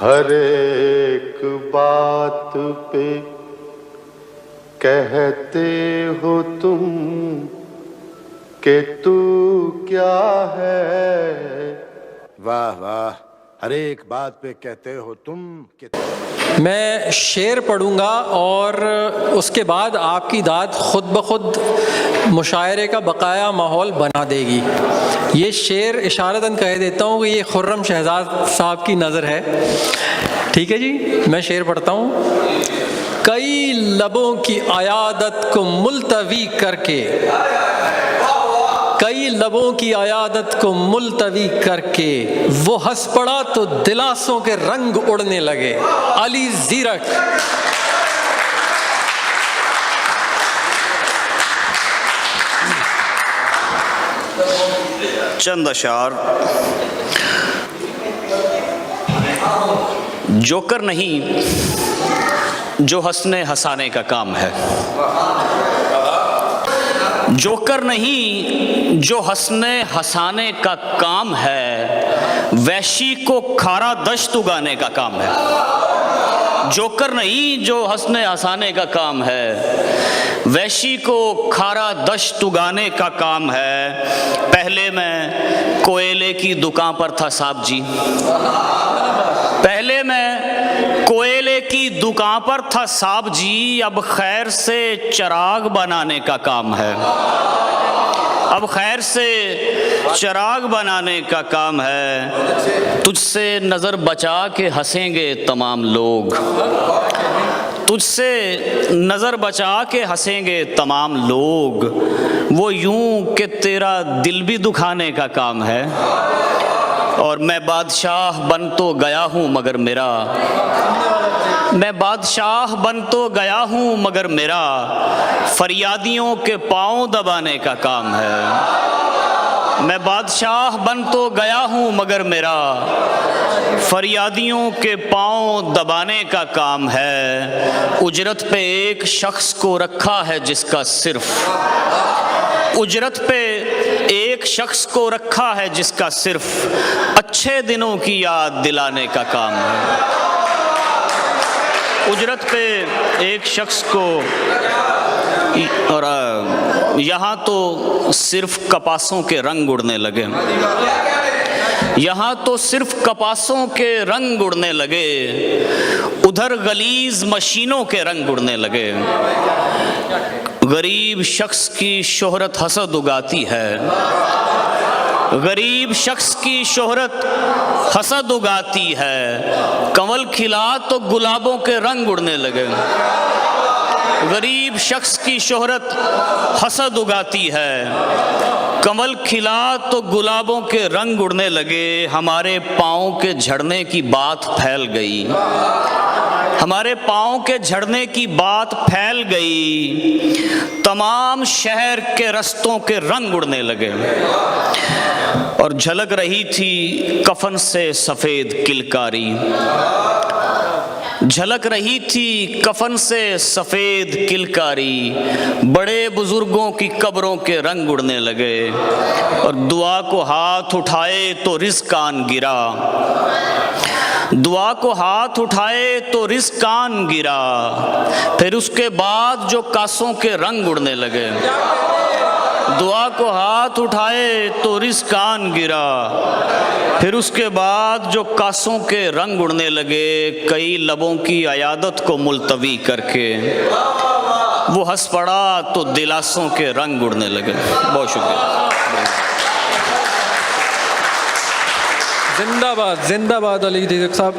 हर एक बात पे कहते हो तुम कि तू क्या है। वाह वाह, हर एक बात पे कहते हो तुम कि मैं शेर पढ़ूंगा और उसके बाद आपकी दाद खुद ब खुद मुशायरे का बकाया माहौल बना देगी। ये शेर इशारतन कह देता हूँ कि ये खुर्रम शहजाद साहब की नज़र है। ठीक है जी, मैं शेर पढ़ता हूँ। कई लबों की आयादत को मुलतवी करके, कई लबों की आयादत को मुलतवी करके वो हंस पड़ा तो दिलासों के रंग उड़ने लगे। अली ज़ीरक। चंद अशार। जोकर नहीं जो हंसने हंसाने का काम है, जोकर नहीं जो हंसने हंसाने का काम है, वैशी को खारा दश्त उगाने का काम है। जोकर नहीं जो हंसने हंसाने का काम है, वैशी को खारा दश्त उगाने का काम है। पहले मैं कोयले की दुकान पर था साहब जी, पहले मैं कोयले की दुकान पर था साहब जी, अब खैर से चिराग बनाने का काम है, अब खैर से चिराग बनाने का काम है। तुझसे नज़र बचा के हंसेंगे तमाम लोग, तुझसे नज़र बचा के हंसेंगे तमाम लोग, वो यूं कि तेरा दिल भी दुखाने का काम है। और मैं बादशाह बन तो गया हूँ मगर मेरा, मैं बादशाह बन तो गया हूँ मगर मेरा फरियादियों के पाँव दबाने का काम है। मैं बादशाह बन तो गया हूँ मगर मेरा फरियादियों के पाँव दबाने का काम है। उजरत पे एक शख्स को रखा है जिसका सिर्फ, उजरत पे एक शख्स को रखा है जिसका सिर्फ अच्छे दिनों की याद दिलाने का काम है। उजरत पे एक शख्स को, और यहाँ तो सिर्फ कपासों के रंग उड़ने लगे, यहाँ तो सिर्फ कपासों के रंग उड़ने लगे, उधर गलीज मशीनों के रंग उड़ने लगे। गरीब शख्स की शोहरत हसद उगाती है, गरीब शख्स की शोहरत हसद उगाती है, कमल खिला तो गुलाबों के रंग उड़ने लगे। गरीब शख्स की शोहरत हसद उगाती है, कमल खिला तो गुलाबों के रंग उड़ने लगे। हमारे पाँव के झड़ने की बात फैल गई, हमारे पाँव के झड़ने की बात फैल गई, तमाम शहर के रस्तों के रंग उड़ने लगे। और झलक रही थी कफन से सफ़ेद किलकारी, झलक रही थी कफन से सफ़ेद किलकारी, बड़े बुजुर्गों की कब्रों के रंग उड़ने लगे। और दुआ को हाथ उठाए तो रिज़्क़ान गिरा, दुआ को हाथ उठाए तो रिज़्क़ान गिरा, फिर उसके बाद जो कासों के रंग उड़ने लगे। दुआ को हाथ उठाए तो रिज़्क़ान गिरा, फिर उसके बाद जो कासों के रंग उड़ने लगे। कई लबों की अयादत को मुलतवी करके वो हंस पड़ा तो दिलासों के रंग उड़ने लगे। बहुत शुक्रिया। जिंदाबाद जिंदाबाद अली ज़ीरक साहब।